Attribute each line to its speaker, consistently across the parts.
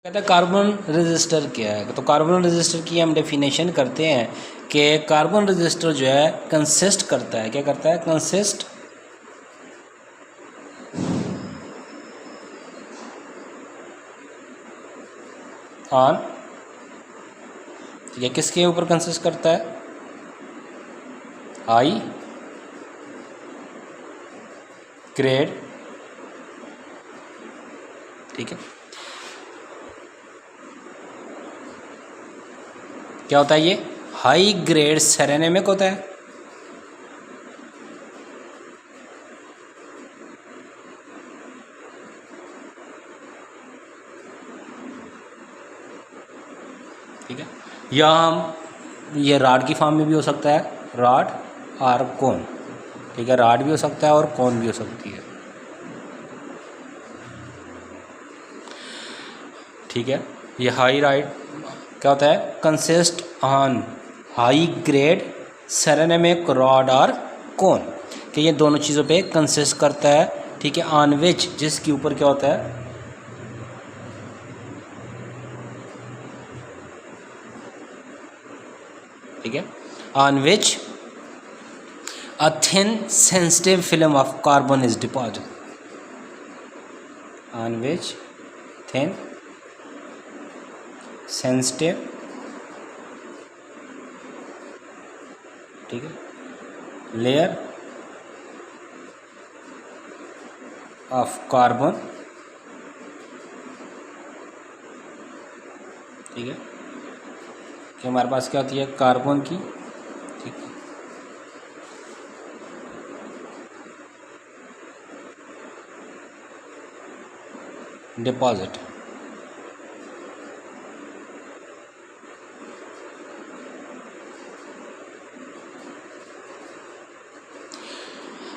Speaker 1: कहता है carbon register क्या है। तो कार्बन रजिस्टर की हम डेफिनेशन करते हैं कि कार्बन रजिस्टर जो है कंसिस्ट करता है, क्या करता है, कंसिस्ट ऑन, ये किसके ऊपर कंसिस्ट करता है, हाई ग्रेड, ठीक है। क्या होता है ये, हाई ग्रेड सेरेनेमिक होता है, ठीक है। या हम ये राड की फॉर्म में भी हो सकता है, राड और कोन, ठीक है, राड भी हो सकता है और कोन भी हो सकती है, ठीक है। ये हाई राइड क्या होता है, consist on high grade ceramic rod और कोन, कि ये दोनों चीज़ों पे कंसिस्ट करता है, ठीक है। ऑन विच, जिसके ऊपर क्या होता है, ठीक है, on which a thin sensitive film of carbon is deposit, on which thin sensitive, ठीक है, लेयर ऑफ कार्बन, ठीक है, कि हमारे पास क्या होती है, कार्बन की, ठीक है, डिपॉजिट,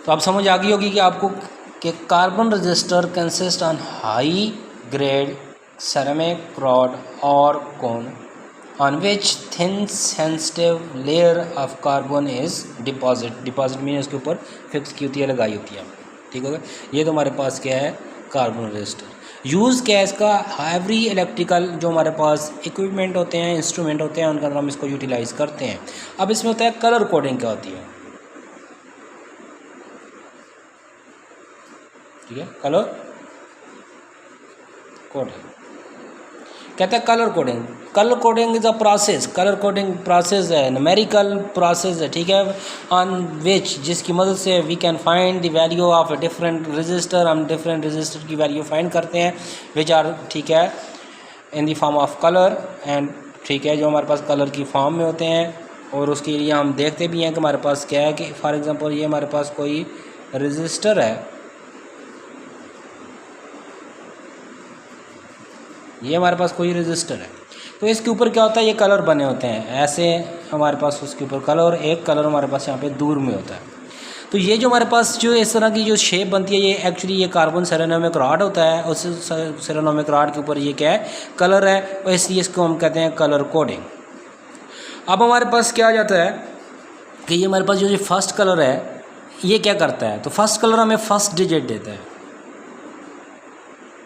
Speaker 1: तो आप समझ आ गई होगी कि आपको कि carbon resistor consist on high grade ceramic rod और cone on which thin sensitive layer of carbon is deposit, deposit mean उसके ऊपर फिक्स की होती है, लगाई होती है, ठीक होगा। ये तो हमारे पास क्या है, कार्बन रजिस्टर। यूज़ क्या है इसका, एवरी इलेक्ट्रिकल जो हमारे पास इक्विपमेंट होते हैं, इंस्ट्रूमेंट होते हैं, उनके अंदर हम इसको यूटिलाइज करते हैं। अब इसमें होता है कलर कोडिंग, क्या होती है, ठीक है, कलर कोडिंग, कहते हैं colour coding. Colour coding is a process, colour coding process है, न्यूमेरिकल प्रोसेस है, ठीक है, ऑन विच, जिसकी मदद से we can find the value of different register, हम डिफरेंट रजिस्टर की वैल्यू फाइंड करते हैं, विच आर, ठीक है, in the form of colour and, ठीक है, जो हमारे पास कलर की फॉर्म में होते हैं। और उसके लिए हम देखते भी हैं कि हमारे पास क्या है, कि फॉर एग्जांपल ये हमारे पास कोई रजिस्टर है, ये हमारे पास कोई रजिस्टर है, तो इसके ऊपर क्या होता है, ये कलर बने होते हैं ऐसे, हमारे पास उसके ऊपर कलर, और एक कलर हमारे पास यहाँ पे दूर में होता है। तो ये जो हमारे पास जो इस तरह की जो शेप बनती है, ये एक्चुअली ये कार्बन सेरेनोमिक रॉड होता है, उस सेरेनोमिक रॉड के ऊपर ये क्या है, कलर है, और इसलिए इसको हम कहते हैं कलर कोडिंग। अब हमारे पास क्या आ जाता है कि ये हमारे पास जो फर्स्ट कलर है, ये क्या करता है, तो फर्स्ट कलर हमें फर्स्ट डिजिट देता है,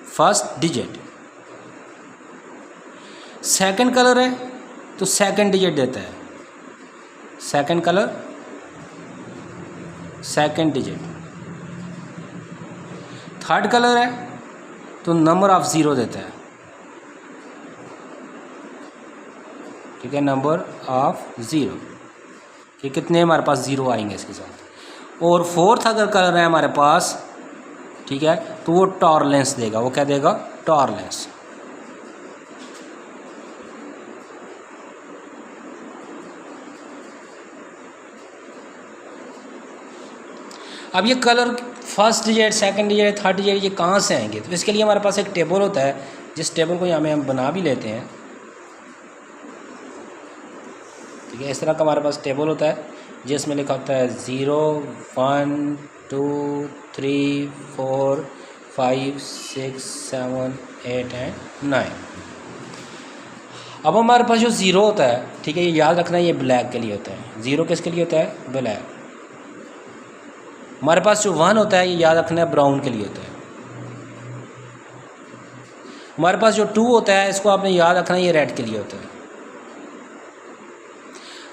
Speaker 1: फर्स्ट डिजिट। सेकंड कलर है तो सेकंड डिजिट देता है, second colour second digit. Third colour है तो नंबर ऑफ ज़ीरो देता है, ठीक है, नंबर ऑफ ज़ीरो, कि कितने हमारे पास ज़ीरो आएंगे इसके साथ। और फोर्थ अगर कलर है हमारे पास, ठीक है, तो वो टॉरलेंस देगा, वो क्या देगा, टॉरलेंस। अब ये colour first digit, second digit, third digit, ये कहाँ से आएंगे, तो इसके लिए हमारे पास एक टेबल होता है, जिस टेबल को यहाँ में हम बना भी लेते हैं, ठीक है। इस तरह का हमारे पास टेबल होता है जिसमें लिखा होता है 0 1 2 3 4 5 6 7 8 एंड 9। अब हमारे पास जो ज़ीरो होता है, ठीक है, ये याद रखना, ये ब्लैक के लिए होता है, ज़ीरो किसके लिए होता है, ब्लैक। हमारे पास जो वन होता है, ये याद रखना है, ब्राउन के लिए होता है। हमारे पास जो 2 होता है इसको आपने याद रखना, ये रेड के लिए होता है।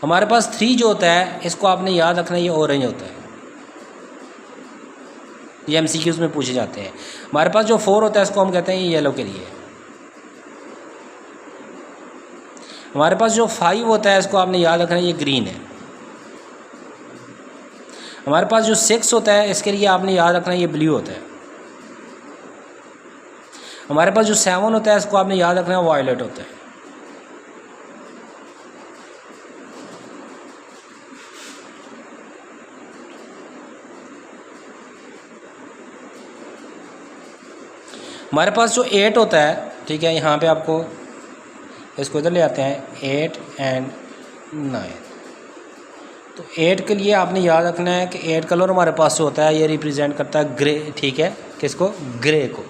Speaker 1: हमारे पास 3 जो होता है इसको आपने याद रखना, ये ऑरेंज होता है। ये एमसीक्यूज में पूछे जाते हैं। हमारे पास जो 4 होता है इसको हम कहते हैं ये येलो के लिए। हमारे पास जो 5 होता है इसको आपने याद रखना, ये ग्रीन है। हमारे पास जो 6 होता है इसके लिए आपने याद रखना, ये ब्लू होता है। हमारे पास जो 7 होता है इसको आपने याद रखना, वायलेट होता है। हमारे पास जो 8 होता है, ठीक है, यहाँ पे आपको इसको इधर ले आते हैं, 8 एंड 9। तो 8 के लिए आपने याद रखना है कि 8 कलर हमारे पास जो होता है ये रिप्रेजेंट करता है ग्रे, ठीक है, किसको? ग्रे को।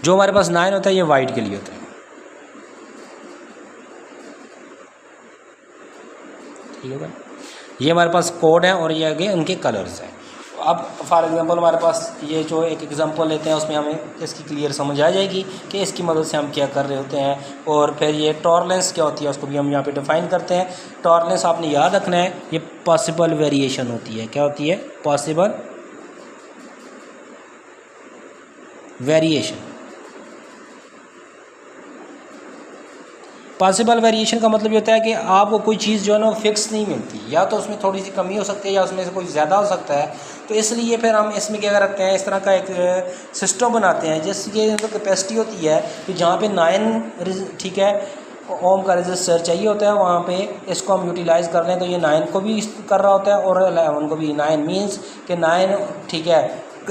Speaker 1: जो हमारे पास 9 होता है ये वाइट के लिए होता है। ठीक है भाई, ये हमारे पास कोड है और ये आगे उनके कलर्स हैं। अब फॉर एग्जांपल हमारे पास ये जो एक एग्जांपल लेते हैं उसमें हमें इसकी क्लियर समझ आ जाएगी कि इसकी मदद से हम क्या कर रहे होते हैं। और फिर ये टॉलरेंस क्या होती है उसको भी हम यहाँ पे डिफाइन करते हैं। टॉलरेंस आपने याद रखना है, ये पॉसिबल वेरिएशन होती है। क्या होती है? Possible variation. पॉसिबल वेरिएशन का मतलब ये होता है कि आपको कोई चीज़ जो है ना फिक्स नहीं मिलती, या तो उसमें थोड़ी सी कमी हो सकती है या उसमें से कोई ज़्यादा हो सकता है। तो इसलिए फिर हम इसमें क्या करते हैं, इस तरह का एक सिस्टम बनाते हैं जिसकी कैपेसिटी होती है कि जहाँ पे 9 ठीक है ओम का रजिस्टर चाहिए होता है, वहाँ पे इसको हम यूटिलाइज़ कर लें तो ये 9 को भी कर रहा होता है और 11 को भी। 9 मीन्स कि 9 ठीक है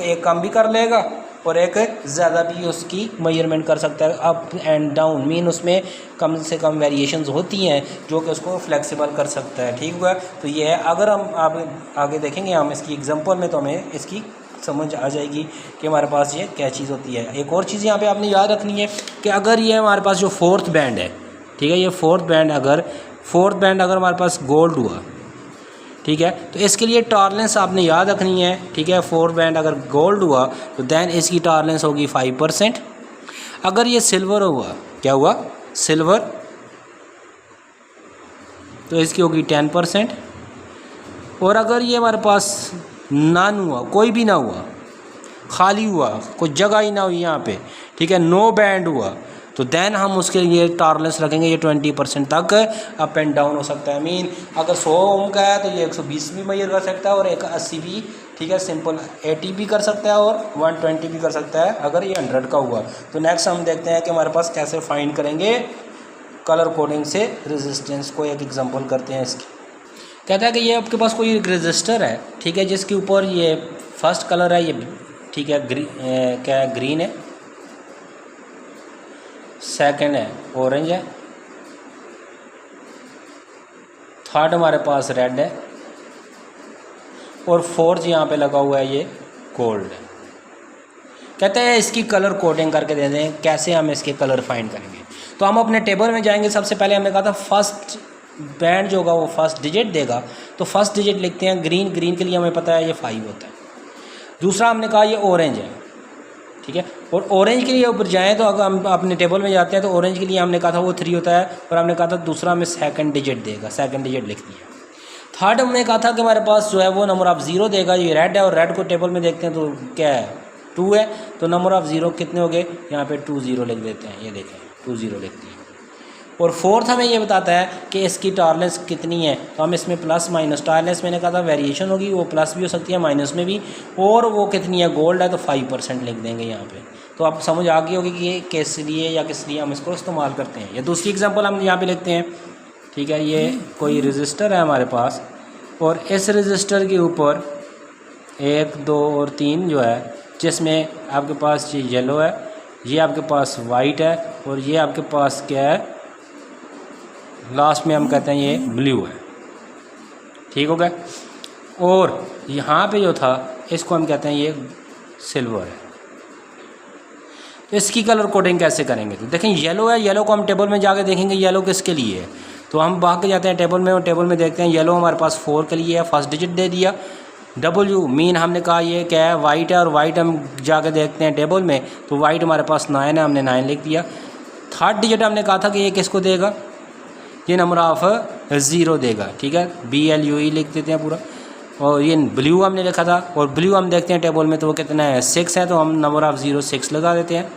Speaker 1: एक कम भी कर लेगा और एक ज़्यादा भी उसकी मेजरमेंट कर सकता है। अप एंड डाउन मीन उसमें कम से कम वेरिएशंस होती हैं जो कि उसको फ्लेक्सिबल कर सकता है। ठीक हुआ? तो ये है। अगर हम आगे देखेंगे हम इसकी एग्जांपल में तो हमें इसकी समझ आ जाएगी कि हमारे पास ये क्या चीज़ होती है। एक और चीज़ यहाँ पे आपने याद रखनी है कि अगर ये हमारे पास जो 4th बैंड है, ठीक है, ये 4th बैंड अगर हमारे पास गोल्ड हुआ, ठीक है, तो इसके लिए टॉलरेंस आपने याद रखनी है। ठीक है, 4th बैंड अगर गोल्ड हुआ तो देन इसकी टॉलरेंस होगी 5%। अगर ये सिल्वर हुआ, क्या हुआ? सिल्वर, तो इसकी होगी 10%। और अगर ये हमारे पास नन हुआ, कोई भी ना हुआ, खाली हुआ, कोई जगह ही ना हुई यहाँ पे, ठीक है, नो बैंड हुआ, तो देन हम उसके लिए टॉलरेंस रखेंगे ये 20% तक अप एंड डाउन हो सकता है। मीन अगर 100 ओम का है तो ये 120 भी मेजर कर सकता है और 180 भी, ठीक है, सिंपल 80 भी कर सकता है और 120 भी कर सकता है अगर ये 100 का हुआ। तो नेक्स्ट हम देखते हैं कि हमारे पास कैसे फाइंड करेंगे कलर कोडिंग से रेजिस्टेंस को। एक एग्जाम्पल करते हैं इसकी। कहता है कि ये आपके पास कोई रजिस्टर है, ठीक है, जिसके ऊपर ये फर्स्ट कलर है, ये ठीक है क्या है? ग्रीन है। सेकंड है ऑरेंज है। थर्ड हमारे पास रेड है और 4th यहाँ पे लगा हुआ है ये गोल्ड है। कहते हैं इसकी कलर कोडिंग करके दे दें। कैसे हम इसके कलर फाइंड करेंगे? तो हम अपने टेबल में जाएंगे। सबसे पहले हमने कहा था फर्स्ट बैंड जो होगा वो फर्स्ट डिजिट देगा, तो फर्स्ट डिजिट लिखते हैं ग्रीन। ग्रीन के लिए हमें पता है ये 5 होता है। दूसरा हमने कहा ये ऑरेंज है, ठीक है, और ऑरेंज के लिए ऊपर जाएं तो अगर हम अपने टेबल में जाते हैं तो ऑरेंज के लिए हमने कहा था वो 3 होता है और हमने कहा था दूसरा हमें सेकंड डिजिट देगा, सेकंड डिजिट लिख दिया। थर्ड हमने कहा था कि हमारे पास जो है वो नंबर ऑफ 0 देगा, ये रेड है और रेड को टेबल में देखते हैं तो क्या है? 2 है, तो नंबर ऑफ 0 कितने हो गए? यहाँ पे 2 0 लिख देते हैं, ये देखें 2 0 लिख दिए। और 4th हमें ये बताता है कि इसकी टॉलरेंस कितनी है, तो हम इसमें प्लस माइनस, टॉलरेंस मैंने कहा था वेरिएशन होगी, वो प्लस भी हो सकती है माइनस में भी, और वो कितनी है? गोल्ड है, तो 5% लिख देंगे यहाँ पे। तो आप समझ आ गई होगी कि ये किस लिए या किस लिए हम इसको इस्तेमाल करते हैं। या दूसरी एग्जांपल हम यहाँ पे लिखते हैं, ठीक है, ये कोई रजिस्टर है हमारे पास और इस रजिस्टर के ऊपर 1 2 और 3 जो है, जिसमें आपके पास ये येलो है, ये आपके पास वाइट है और ये आपके पास क्या है? लास्ट में हम कहते हैं ये ब्लू है। ठीक हो गया? और यहाँ पे जो था इसको हम कहते हैं ये सिल्वर है। तो इसकी कलर कोडिंग कैसे करेंगे? तो देखें येलो है, येलो को हम टेबल में जाके देखेंगे येलो किसके लिए है। तो हम भाग के जाते हैं टेबल में और टेबल में देखते हैं येलो हमारे पास 4 के लिए है, फर्स्ट डिजिट दे दिया। W मीन हमने कहा ये क्या है, वाइट है, और वाइट हम जाके देखते हैं टेबल में तो वाइट हमारे पास 9 है, हमने 9 लिख दिया। थर्ड डिजिट हमने कहा था कि ये किसको देगा, ये नंबर ऑफ 0 देगा, ठीक है, BLUE लिख देते हैं पूरा। और ये ब्लू हमने लिखा था, और ब्लू हम देखते हैं टेबल में तो वो कितना है, 6 है, तो हम नंबर ऑफ़ 0 6 लगा देते हैं।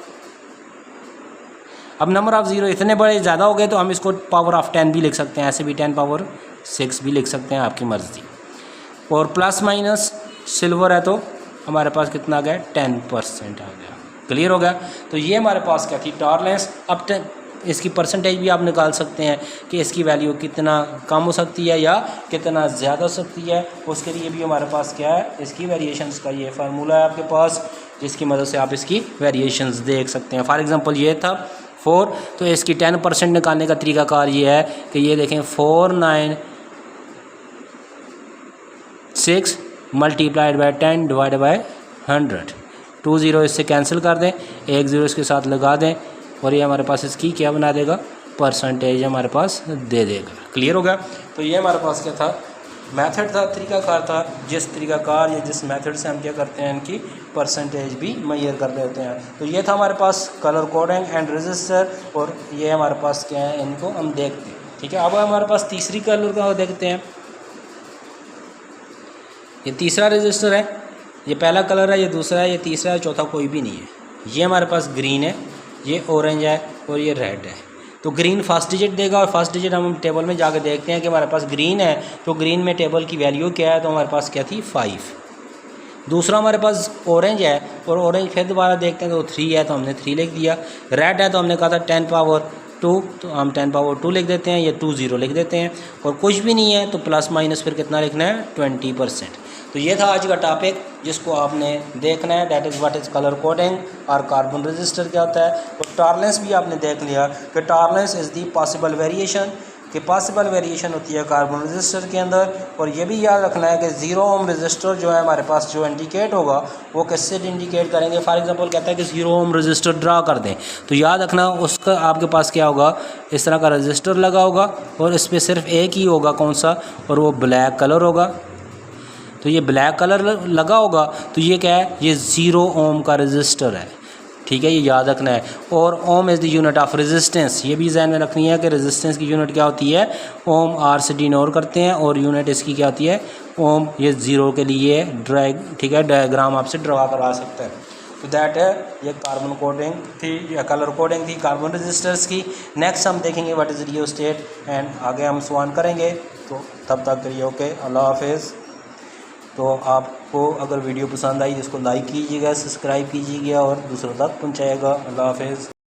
Speaker 1: अब नंबर ऑफ़ 0 इतने बड़े ज़्यादा हो गए तो हम इसको पावर ऑफ़ 10 भी लिख सकते हैं, ऐसे भी 10 पावर 6 भी लिख सकते हैं, आपकी मर्ज़ी। और प्लस माइनस सिल्वर है तो हमारे पास कितना आ गया, 10% आ गया। क्लियर हो गया। तो ये हमारे पास क्या थी, टॉलरेंस। अब इसकी परसेंटेज भी आप निकाल सकते हैं कि इसकी वैल्यू कितना कम हो सकती है या कितना ज़्यादा हो सकती है। उसके लिए भी हमारे पास क्या है, इसकी वेरिएशंस का ये फार्मूला है आपके पास, जिसकी मदद से आप इसकी वेरिएशंस देख सकते हैं। फॉर एग्जांपल ये था 4, तो इसकी 10% निकालने का तरीकाकार ये है कि ये देखें 496 मल्टीप्लाइड बाई 10 डिवाइड बाई 100। 2 0 इससे कैंसिल कर दें, 1 0 इसके साथ लगा दें, और ये हमारे पास इसकी क्या बना देगा, परसेंटेज हमारे पास दे देगा। क्लियर हो गया। तो ये हमारे पास क्या था, मेथड था, तरीकाकार था, जिस तरीकाकार या जिस मेथड से हम क्या करते हैं, इनकी परसेंटेज भी मेजर कर लेते हैं। तो ये था हमारे पास कलर कोडिंग एंड रजिस्टर, और ये हमारे पास क्या है, इनको हम देखते हैं। ठीक है, अब हमारे पास तीसरी कलर का देखते हैं। ये तीसरा रजिस्टर है, ये पहला कलर है, ये दूसरा है, ये तीसरा है, चौथा कोई भी नहीं है। ये हमारे पास ग्रीन है, ये ऑरेंज है, और ये रेड है। तो ग्रीन फर्स्ट डिजिट देगा, और फर्स्ट डिजिट हम टेबल में जाकर देखते हैं कि हमारे पास ग्रीन है, तो ग्रीन में टेबल की वैल्यू क्या है, तो हमारे पास क्या थी, 5। दूसरा हमारे पास ऑरेंज है, और ऑरेंज फिर दोबारा देखते हैं तो 3 है, तो हमने 3 लिख दिया। रेड है तो हमने कहा था 10 पावर 2, तो हम 10 पावर 2 लिख देते हैं, ये 2 0 लिख देते हैं। और कुछ भी नहीं है तो प्लस माइनस फिर कितना लिखना है, 20%। तो ये था आज का टॉपिक जिसको आपने देखना है, that is what is colour coding और कार्बन रजिस्टर क्या होता है। और टॉलरेंस भी आपने देख लिया कि tolerance is the possible variation, कि पॉसिबल वेरिएशन होती है कार्बन रजिस्टर के अंदर। और ये भी याद रखना है कि 0 ओम रजिस्टर जो है हमारे पास, जो इंडिकेट होगा वो किससे इंडिकेट करेंगे। फॉर एग्जांपल कहता है कि 0 ओम रजिस्टर ड्रा कर दें, तो याद रखना उसका आपके पास क्या होगा, इस तरह का रजिस्टर लगा होगा, और इस पर सिर्फ एक ही होगा, कौन सा, और वो ब्लैक कलर होगा। तो ये ब्लैक कलर लगा होगा, तो ये क्या है, ये 0 ओम का रजिस्टर है। ठीक है, ये याद रखना है। और ohm is the unit of resistance, ये भी ज़हन में रखनी है कि रेजिस्टेंस की यूनिट क्या होती है, ओम। आर से डिनोट करते हैं, और यूनिट इसकी क्या होती है, ओम। ये 0 के लिए ठीक है, डायग्राम आपसे ड्रा करा सकते हैं। तो दैट है, ये कार्बन कोडिंग थी या कलर कोडिंग थी कार्बन रजिस्टर्स की। नेक्स्ट हम देखेंगे व्हाट इज़ रियोस्टेट, एंड आगे हम सवाल करेंगे। तो तब तक करिए ओके, अल्लाह हाफिज़। तो आपको अगर वीडियो पसंद आई, इसको लाइक कीजिएगा, सब्सक्राइब कीजिएगा और दूसरों तक पहुंचाएगा। अल्लाह हाफिज़।